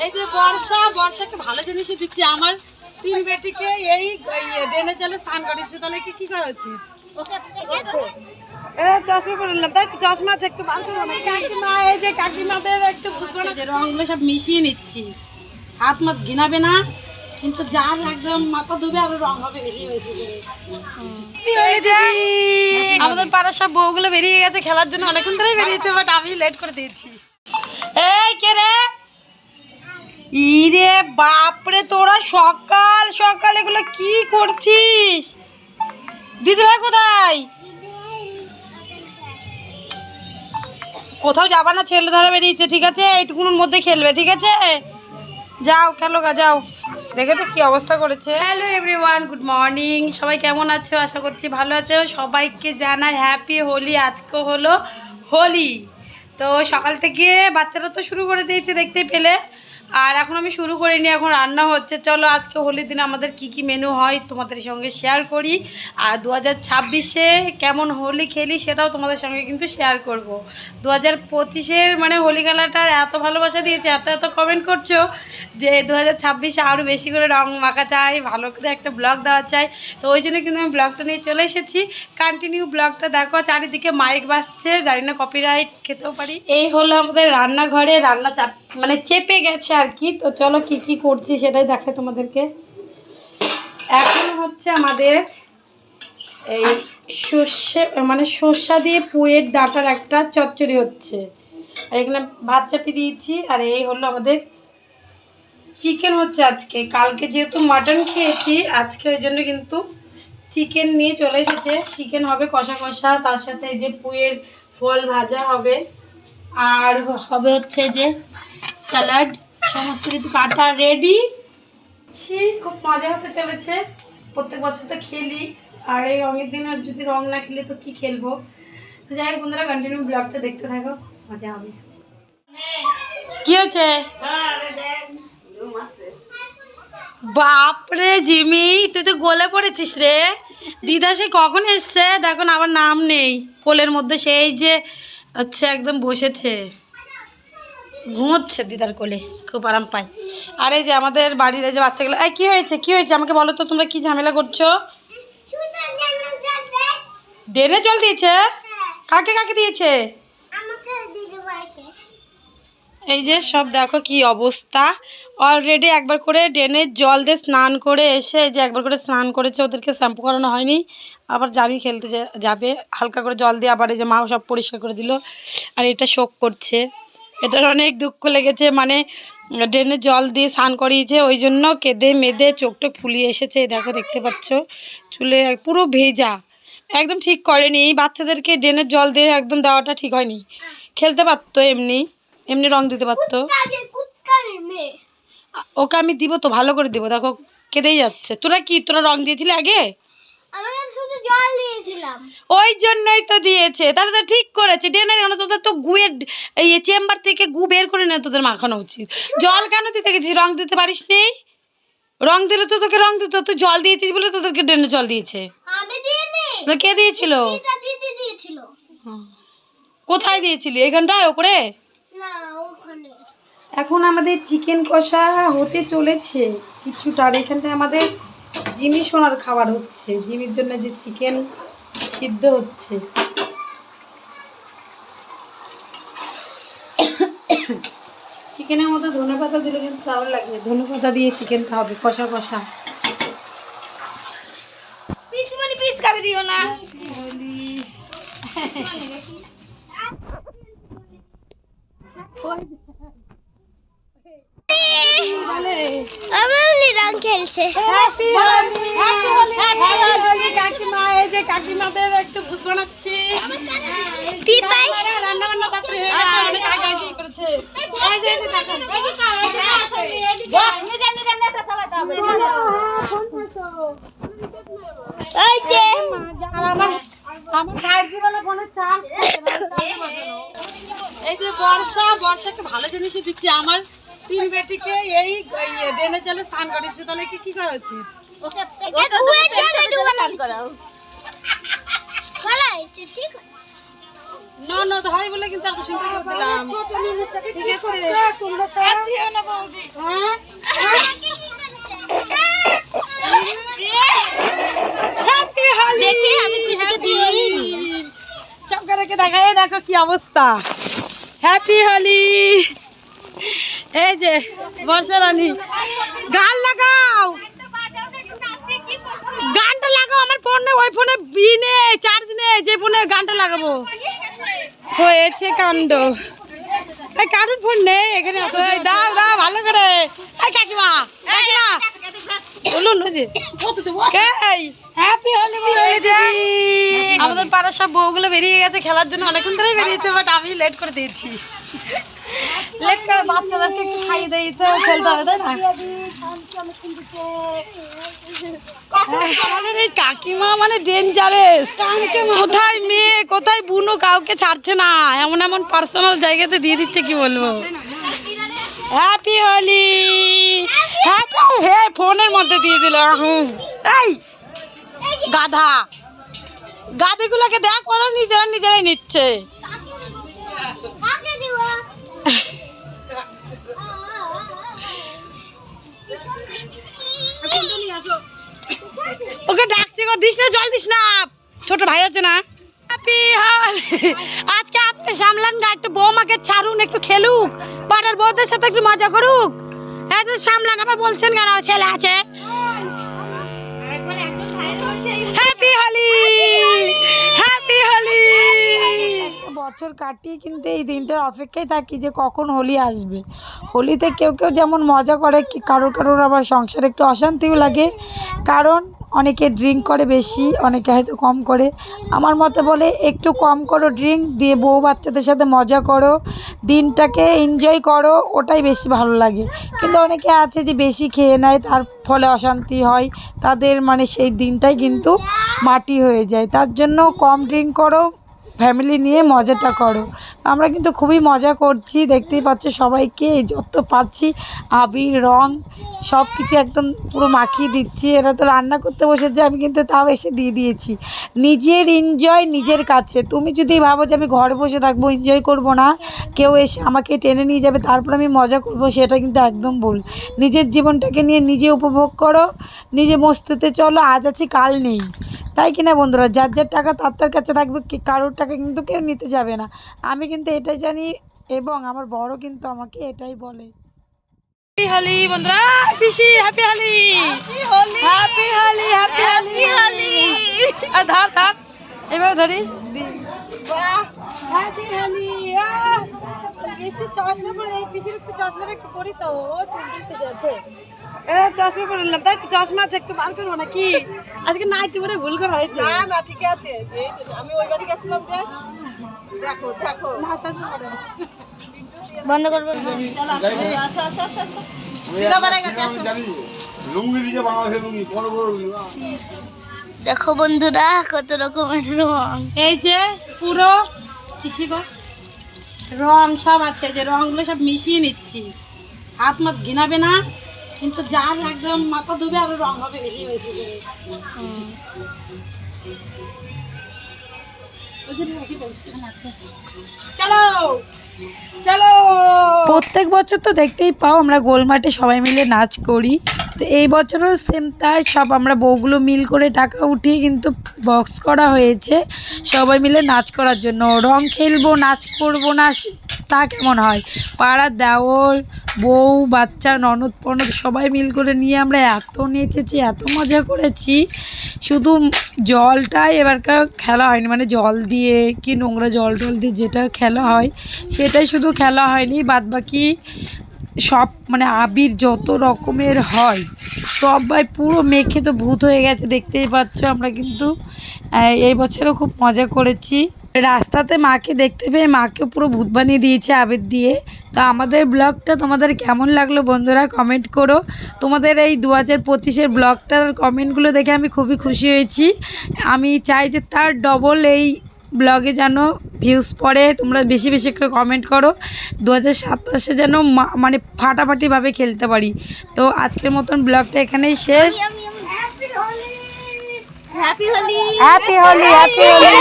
এই যে বর্ষাকে ভালো জিনিসই দিচ্ছি। আমার তিন বেটিকে এই ড্রেনের জলে স্নান করেছি, তাহলে কি করা উচিত? চশমা পরে নিলাম, তাই চশমা একটু বার করবো না। কাকিমা, এই যে কাকিমাদের একটু রঙগুলো সব মিশিয়ে নিচ্ছি। হাত মাত ঘিনাবে না, কিন্তু যার একদম মাথা ধুবে আরো রং হবে বেশি বেশি করে। আমাদের পাড়ার সব বউগুলো বেরিয়ে গেছে খেলার জন্য, অনেকক্ষণ ধরেই বেরিয়েছে, বাট আমি লেট করে দিয়েছি। এই কে রে? ইরে বাপরে, তোরা সকাল সকাল এগুলো কি করছিস? দিদিভাই কোথায়? কোথাও যাবা না, ছেলে ধরে বেরিয়েছে, ঠিক আছে? এইটুকুর মধ্যে খেলবে, ঠিক আছে? যাও খেলো গা, যাও। দেখেছো কি অবস্থা করেছে। Hello everyone, good morning. সবাই কেমন আছো? আশা করছি ভালো আছো। সবাইকে জানাই হ্যাপি হোলি। আজকে হলো হোলি, তো সকাল থেকে বাচ্চারা তো শুরু করে দিয়েছে দেখতেই পেলে, আর এখন আমি শুরু করিনি, এখন রান্না হচ্ছে। চলো আজকে হোলির দিনে আমাদের কি মেনু হয় তোমাদের সঙ্গে শেয়ার করি, আর 2026-এ কেমন হোলি খেলি সেটাও তোমাদের সঙ্গে কিন্তু শেয়ার করব। 2025-এর মানে হোলি খেলাটার এত ভালোবাসা দিয়েছে, এত কমেন্ট করছো যে 2026-এ আরও বেশি করে রং মাখা চাই, ভালো করে একটা ব্লগ দেওয়া চাই। তো ওই জন্য কিন্তু আমি ব্লগটা নিয়ে চলে এসেছি। কন্টিনিউ ব্লগটা দেখো। চারিদিকে মাইক বাজছে, জানি না কপিরাইট খেতেও পারি। এই হলো আমাদের রান্নাঘরে, রান্না মানে চেপে গেছে আর কি। তো চলো কি করছি সেটাই দেখাই তোমাদেরকে। এখন হচ্ছে আমাদের এই সর্ষা দিয়ে পুঁয়ের ডাঁটার একটা চচ্চড়ি হচ্ছে, আর এখানে ভাত চাপিয়ে দিয়েছি। আর এই হলো আমাদের চিকেন হচ্ছে আজকে। কালকে যেহেতু মাটন খেয়েছি, আজকে ওই জন্য কিন্তু চিকেন নিয়ে চলে এসেছে। চিকেন হবে কষা কষা, তার সাথে এই যে পুঁয়ের ফল ভাজা হবে, আর হবে হচ্ছে যে স্যালাড। সমস্ত কিছু কাটা রেডি। খুব মজা হতে চলেছে। প্রত্যেক বছর তো খেলি, আর এই রঙের দিন আর যদি রং না খেলে তো কি খেলবো। তো যাই হোক বন্ধুরা, কন্টিনিউ ব্লগটা দেখতে থাকো, মজা হবে। কি হচ্ছে? বাপরে জিমি, তুই তো গলে পড়েছিস রে। দিদা সে কখন এসছে দেখো না, আবার নাম নেই কোলের মধ্যে। সেই যে হচ্ছে একদম বসেছে, ঘুমোচ্ছে দিদার কোলে, খুব আরাম পায়। আর এই যে আমাদের বাড়ির এই যে বাচ্চাগুলো, এই কি হয়েছে আমাকে বলো তো, তোমরা কি ঝামেলা করছো? ড্রেনে জল দিয়েছে? কাকে দিয়েছে? এই যে সব দেখো কি অবস্থা। অলরেডি একবার করে ড্রেনের জল দিয়ে স্নান করে এসে, যে একবার করে স্নান করেছে, ওদেরকে শ্যাম্পু করানো হয়নি, আবার জানি খেলতে যাবে হালকা করে জল দিয়ে, আবার এই যে মা সব পরিষ্কার করে দিল। আর এটা শোক করছে, এটার অনেক দুঃখ লেগেছে। মানে ড্রেনে জল দিয়ে স্নান করিয়েছে, ওই জন্য কেঁদে মেদে চোখ টোক ফুলিয়ে এসেছে। দেখো দেখতে পাচ্ছ, চুলে পুরো ভেজা, একদম ঠিক করেনি। এই বাচ্চাদেরকে ড্রেনের জল দিয়ে একদম দেওয়াটা ঠিক হয়নি। খেলতে পারতো, এমনি রং দিতে পারতো। ওকে আমি দিব তো, ভালো করে দিব। দেখো কেঁদেই যাচ্ছে। তোরা রং দিয়েছিলি আগে? ওই জন্যই তো দিয়েছে, তাহলে তো ঠিক করেছে। ড্রেনের তোদের তো গুয়ের এই চেম্বার থেকে গু বের করে না তোদের মাখানো উচিত। জল কেন দিতে গেছিস? রং দিতে পারিস নি? রং দিলে তো তোকে রং দিত, তুই জল দিয়েছিস বলে তোদেরকে ড্রেনে জল দিয়েছে। কে দিয়েছিল? কোথায় দিয়েছিলি? এইখানটায় ওপরে? এখন আমাদের চিকেন কষা হতে চলেছে কিছুটা, আর এখানটায় আমাদের জিমি সোনার খাবার হচ্ছে। জিমির জন্য যে চিকেন সিদ্ধ হচ্ছে। চিকেনের মধ্যে ধনেপাতা দিলে কিন্তু দারুণ লাগবে। ধনেপাতা দিয়ে চিকেনটা হবে কষা কষা। দিও না। কাকিমাদের একটু ভূত বানাচ্ছি। রান্না বান্না তাড়াতাড়ি হয়ে গেছে, অনেক আগে করেছে। এই যে বর্ষাকে ভালো জিনিসই দিচ্ছি। আমার তিন বেটিকে এই ড্রেনের জলে স্নান করেছে, তাহলে কি করা উচিত? হয় বলে কিন্তু এত সুন্দর করে দিলাম। ঠিক আছে, অবস্থা। হ্যাপি হোলি। এই যে বর্ষা রানী, গান লাগাও, গানটা লাগাও। আমার ফোনে, ওই ফোনে নেই, চার্জ নেই, যে ফোনে গানটা লাগাবো। হয়েছে কাণ্ড, এই কারুর ফোন নেই এখানে। দাও দাও ভালো করে। এই কাকিমা, কাকিমা বলুন হ্যাপি হোলি। আমাদের পাড়ার সব বউগুলো বেরিয়ে গেছে খেলার জন্য, অনেকক্ষণ ধরেই বেরিয়েছে, বাট আমি লেট করে দিয়েছি। লেট করে বাচ্চাদেরকে একটু খাইয়ে দেই তো খেলতে হবে, তাই না? আমাদের এই কাকিমা মানে ডেঞ্জারাস, কোথায় মেয়ে কোথায় বুনো কাউকে ছাড়ছে না, এমন এমন পার্সোনাল জায়গাতে দিয়ে দিচ্ছে, কি বলবো। হ্যাপি হোলি। হ্যাপি, হে ফোনের মধ্যে দিয়ে দিল। এই গাধা, গাধেগুলোকে দেখ, ওরা নিজেরা নিজেরাই নিচ্ছে। ওকে ডাকছি গো, দিস না, জল দিস না, ছোট ভাই আছে না। হ্যাপি হোলি। আজকে আপনি সামলান না, একটু বৌমাকে ছাড়ুন, একটু খেলুক, পাড়ার বউদের সাথে একটু মজা করুক। হ্যাঁ সামলান, আবার বলছেন কেন ছেলে আছে। Happy Holi, happy Holi. বছর কাটিয়ে কিন্তু এই দিনটার অপেক্ষায় থাকি যে কখন হোলি আসবে। হোলিতে কেউ কেউ যেমন মজা করে, কারোর কারোর আবার সংসারে একটু অশান্তিও লাগে, কারণ অনেকে ড্রিঙ্ক করে বেশি, অনেকে হয়তো কম করে। আমার মতে বলে একটু কম করো ড্রিঙ্ক, দিয়ে বউ বাচ্চাদের সাথে মজা করো, দিনটাকে এনজয় করো, ওটাই বেশি ভালো লাগে। কিন্তু অনেকে আছে যে বেশি খেয়ে নেয়, তার ফলে অশান্তি হয়, তাদের মানে সেই দিনটাই কিন্তু মাটি হয়ে যায়। তার জন্য কম ড্রিঙ্ক করো, ফ্যামিলি নিয়ে মজাটা করো। আমরা কিন্তু খুবই মজা করছি, দেখতেই পাচ্ছ সবাইকে যত পারছি আবির রং সব কিছু একদম পুরো মাখিয়ে দিচ্ছি। এরা তো রান্না করতে বসেছে, আমি কিন্তু তাও এসে দিয়ে দিয়েছি। নিজের এনজয় নিজের কাছে। তুমি যদি ভাবো যে আমি ঘরে বসে থাকবো, এনজয় করব না, কেউ এসে আমাকে টেনে নিয়ে যাবে তারপর আমি মজা করব, সেটা কিন্তু একদম ভুল। নিজের জীবনটাকে নিয়ে নিজে উপভোগ করো, নিজে মস্তিতে চলো, আজ আছি কাল নেই, তাই কিনা বন্ধুরা? যার যার টাকা তার তার কাছে থাকবে, কারোর টাকা কিন্তু কেউ নিতে যাবে না। আমি কিন্তু এটাই জানি, এবং আমার বড় কিন্তু আমাকে এটাই বলে। হ্যাপি হোলি বন্ধুরা, পিসি happy Holi, happy Holi, happy Holi, happy Holi. আর ধর ধর, এভাবে ধরিস। হ্যাপি হোলি। পিসি চশমা পরে, এই পিসির একটু চশমাটা একটু পরি তো, ও চুলতে যাচ্ছে। চশমা পরে নিলাম, তাই তো চশমা আছে, একটু বার করবো নাকি? আজকে নাইটি পরে ভুল করা হয়েছে। না না ঠিক আছে, আমি ওই বাড়ি গেছিলাম যে, দেখো দেখো না চশমা পরে বন্ধ করবো। দেখো বন্ধুরা কত রকমের রং, এই যে পুরো কিছু রং সব আছে, যে রংগুলো সব মিশিয়ে নিচ্ছি। হাত মাত ঘিনাবে না, কিন্তু যার একদম মাথা ধুবে আরো রং হবে বেশি বেশি করে। চলো চলো। প্রত্যেক বছর তো দেখতেই পাও আমরা গোলমাঠে সবাই মিলে নাচ করি, তো এই বছরও সেম তাই। সব আমরা বউগুলো মিল করে টাকা উঠিয়ে কিন্তু বক্স করা হয়েছে সবাই মিলে নাচ করার জন্য। রং খেলবো, নাচ করবো না তা কেমন হয়? পাড়ার দেওর বউ বাচ্চা ননদ পনদ সবাই মিল করে নিয়ে আমরা এত নেচেছি, এত মজা করেছি। শুধু জলটাই এবারকার খেলা হয়নি, মানে জল দিয়ে কি নোংরা জল টল দিয়ে যেটা খেলা হয় সেটাই শুধু খেলা হয়নি, বাদবাকি সব মানে আবির যত রকমের হয় সবাই পুরো মেখে তো ভূত হয়ে গেছে, দেখতেই পাচ্ছ। আমরা কিন্তু এই বছরও খুব মজা করেছি। রাস্তাতে মাকে দেখতে পেয়ে মাকে পুরো ভূত বানিয়ে দিয়েছে আবির দিয়ে। তো আমাদের ব্লগটা তোমাদের কেমন লাগলো বন্ধুরা কমেন্ট করো। তোমাদের এই 2025-এর ব্লগটার কমেন্টগুলো দেখে আমি খুবই খুশি হয়েছি। আমি চাই যে তার ডবল এই ব্লগে যেন ভিউজ পড়ে, তোমরা বেশি বেশি করে কমেন্ট করো, 2027-এ যেন মানে ফাটাফাটিভাবে খেলতে পারি। তো আজকের মতন ব্লগটা এখানেই শেষ। Happy Holi, happy Holi, happy Holi.